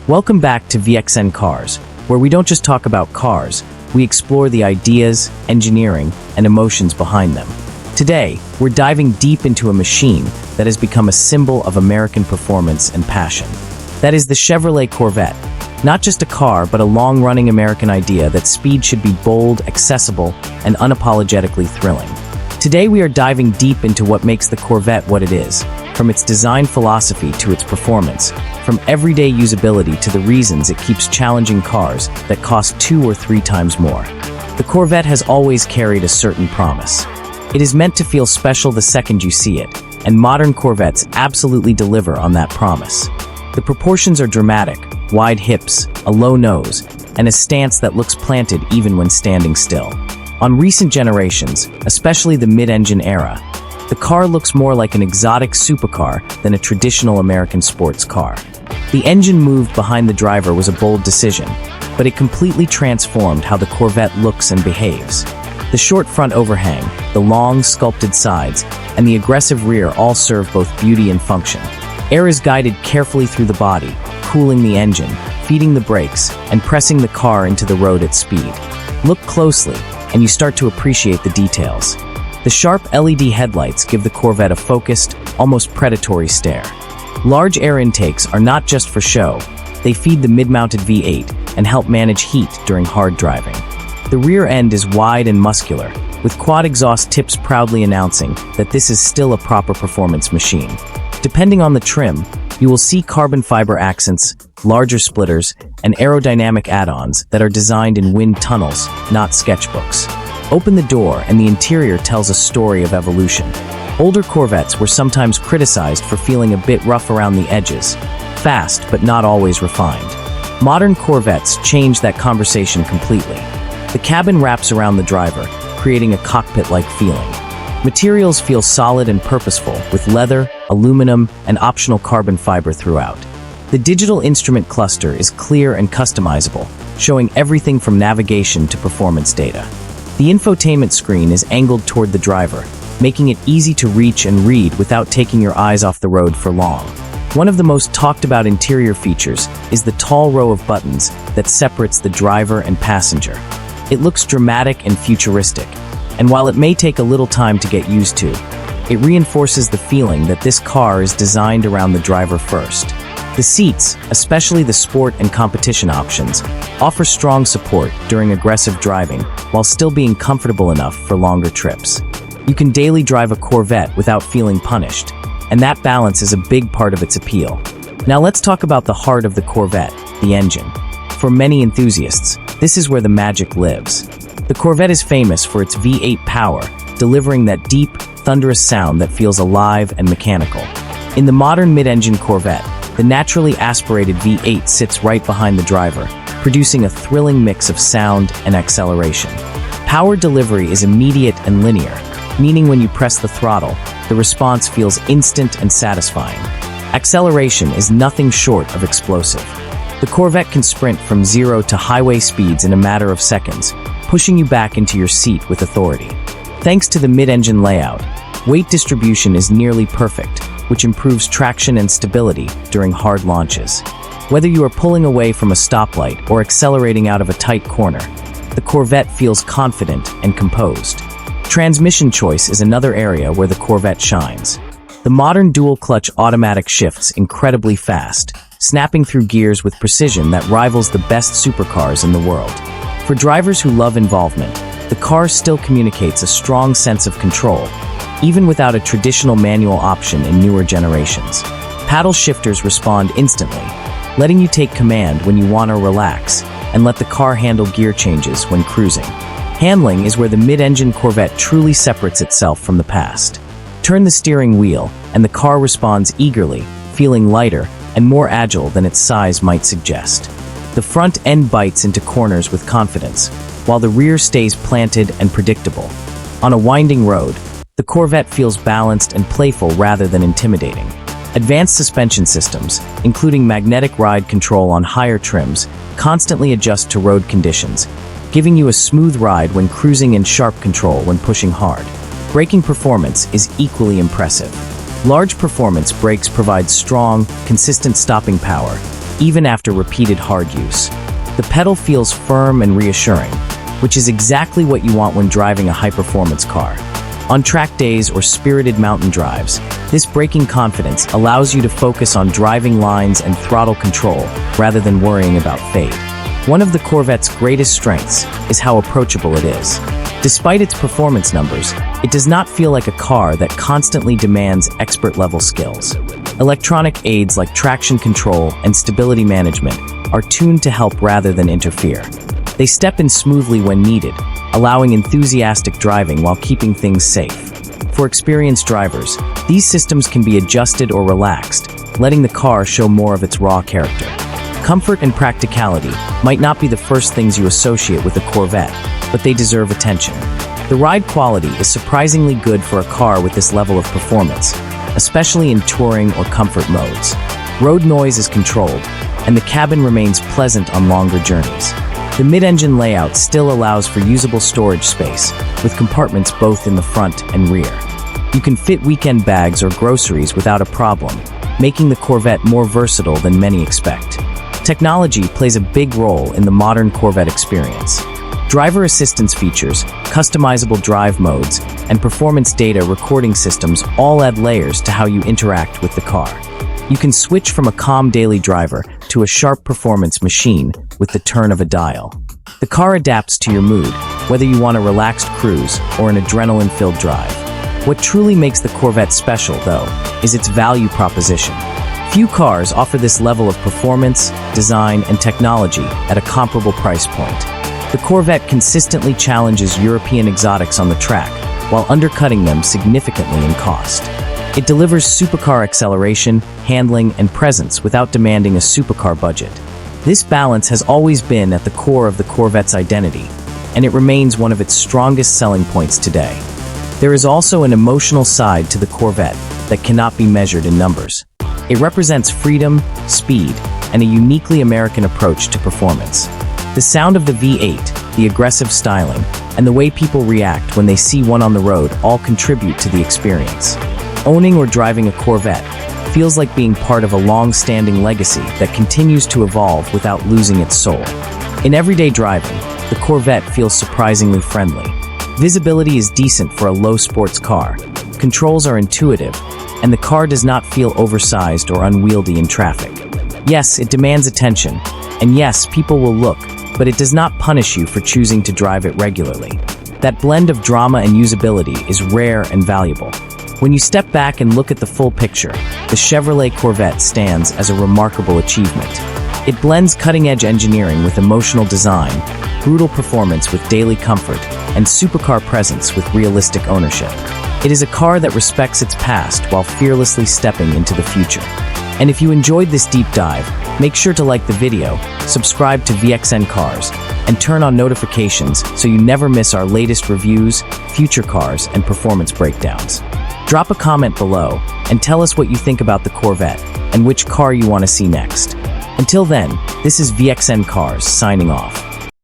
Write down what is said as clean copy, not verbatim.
Welcome back to VXN Cars, where we don't just talk about cars, we explore the ideas, engineering, and emotions behind them. Today, we're diving deep into a machine that has become a symbol of American performance and passion. That is the Chevrolet Corvette. Not just a car, but a long-running American idea that speed should be bold, accessible, and unapologetically thrilling. Today we are diving deep into what makes the Corvette what it is, from its design philosophy to its performance, from everyday usability to the reasons it keeps challenging cars that cost 2 or 3 times more. The Corvette has always carried a certain promise. It is meant to feel special the second you see it, and modern Corvettes absolutely deliver on that promise. The proportions are dramatic, wide hips, a low nose, and a stance that looks planted even when standing still. On recent generations, especially the mid-engine era, the car looks more like an exotic supercar than a traditional American sports car. The engine moved behind the driver was a bold decision, but it completely transformed how the Corvette looks and behaves. The short front overhang, the long, sculpted sides, and the aggressive rear all serve both beauty and function. Air is guided carefully through the body, cooling the engine, feeding the brakes, and pressing the car into the road at speed. Look closely, and you start to appreciate the details. The sharp LED headlights give the Corvette a focused, almost predatory stare. Large air intakes are not just for show, they feed the mid-mounted V8 and help manage heat during hard driving. The rear end is wide and muscular, with quad exhaust tips proudly announcing that this is still a proper performance machine. Depending on the trim, you will see carbon fiber accents, larger splitters, and aerodynamic add-ons that are designed in wind tunnels, not sketchbooks. Open the door and the interior tells a story of evolution. Older Corvettes were sometimes criticized for feeling a bit rough around the edges, fast but not always refined. Modern Corvettes change that conversation completely. The cabin wraps around the driver, creating a cockpit-like feeling. Materials feel solid and purposeful, with leather, aluminum, and optional carbon fiber throughout. The digital instrument cluster is clear and customizable, showing everything from navigation to performance data. The infotainment screen is angled toward the driver, making it easy to reach and read without taking your eyes off the road for long. One of the most talked about interior features is the tall row of buttons that separates the driver and passenger. It looks dramatic and futuristic, and while it may take a little time to get used to, it reinforces the feeling that this car is designed around the driver first. The seats, especially the sport and competition options, offer strong support during aggressive driving while still being comfortable enough for longer trips. You can daily drive a Corvette without feeling punished, and that balance is a big part of its appeal. Now let's talk about the heart of the Corvette, the engine. For many enthusiasts, this is where the magic lives. The Corvette is famous for its V8 power, delivering that deep, thunderous sound that feels alive and mechanical. In the modern mid-engine Corvette, the naturally aspirated V8 sits right behind the driver, producing a thrilling mix of sound and acceleration. Power delivery is immediate and linear, meaning when you press the throttle, the response feels instant and satisfying. Acceleration is nothing short of explosive. The Corvette can sprint from 0 to highway speeds in a matter of seconds, pushing you back into your seat with authority. Thanks to the mid-engine layout, weight distribution is nearly perfect, which improves traction and stability during hard launches. Whether you are pulling away from a stoplight or accelerating out of a tight corner, the Corvette feels confident and composed. Transmission choice is another area where the Corvette shines. The modern dual-clutch automatic shifts incredibly fast, snapping through gears with precision that rivals the best supercars in the world. For drivers who love involvement, the car still communicates a strong sense of control, even without a traditional manual option in newer generations. Paddle shifters respond instantly, letting you take command when you want to relax, and let the car handle gear changes when cruising. Handling is where the mid-engine Corvette truly separates itself from the past. Turn the steering wheel, and the car responds eagerly, feeling lighter and more agile than its size might suggest. The front end bites into corners with confidence, while the rear stays planted and predictable. On a winding road, the Corvette feels balanced and playful rather than intimidating. Advanced suspension systems, including magnetic ride control on higher trims, constantly adjust to road conditions, giving you a smooth ride when cruising and sharp control when pushing hard. Braking performance is equally impressive. Large performance brakes provide strong, consistent stopping power, even after repeated hard use. The pedal feels firm and reassuring, which is exactly what you want when driving a high-performance car. On track days or spirited mountain drives, this braking confidence allows you to focus on driving lines and throttle control rather than worrying about fade. One of the Corvette's greatest strengths is how approachable it is. Despite its performance numbers, it does not feel like a car that constantly demands expert-level skills. Electronic aids like traction control and stability management are tuned to help rather than interfere. They step in smoothly when needed, allowing enthusiastic driving while keeping things safe. For experienced drivers, these systems can be adjusted or relaxed, letting the car show more of its raw character. Comfort and practicality might not be the first things you associate with a Corvette, but they deserve attention. The ride quality is surprisingly good for a car with this level of performance, especially in touring or comfort modes. Road noise is controlled, and the cabin remains pleasant on longer journeys. The mid-engine layout still allows for usable storage space, with compartments both in the front and rear. You can fit weekend bags or groceries without a problem, making the Corvette more versatile than many expect. Technology plays a big role in the modern Corvette experience. Driver assistance features, customizable drive modes, and performance data recording systems all add layers to how you interact with the car. You can switch from a calm daily driver to a sharp performance machine with the turn of a dial. The car adapts to your mood, whether you want a relaxed cruise or an adrenaline-filled drive. What truly makes the Corvette special, though, is its value proposition. Few cars offer this level of performance, design, and technology at a comparable price point. The Corvette consistently challenges European exotics on the track, while undercutting them significantly in cost. It delivers supercar acceleration, handling, and presence without demanding a supercar budget. This balance has always been at the core of the Corvette's identity, and it remains one of its strongest selling points today. There is also an emotional side to the Corvette that cannot be measured in numbers. It represents freedom, speed, and a uniquely American approach to performance. The sound of the V8, the aggressive styling, and the way people react when they see one on the road all contribute to the experience. Owning or driving a Corvette feels like being part of a long-standing legacy that continues to evolve without losing its soul. In everyday driving, the Corvette feels surprisingly friendly. Visibility is decent for a low sports car, controls are intuitive, and the car does not feel oversized or unwieldy in traffic. Yes, it demands attention, and yes, people will look, but it does not punish you for choosing to drive it regularly. That blend of drama and usability is rare and valuable. When you step back and look at the full picture, the Chevrolet Corvette stands as a remarkable achievement. It blends cutting-edge engineering with emotional design, brutal performance with daily comfort, and supercar presence with realistic ownership. It is a car that respects its past while fearlessly stepping into the future. And if you enjoyed this deep dive, make sure to like the video, subscribe to VXN Cars, and turn on notifications so you never miss our latest reviews, future cars, and performance breakdowns. Drop a comment below and tell us what you think about the Corvette and which car you want to see next. Until then, this is VXN Cars signing off.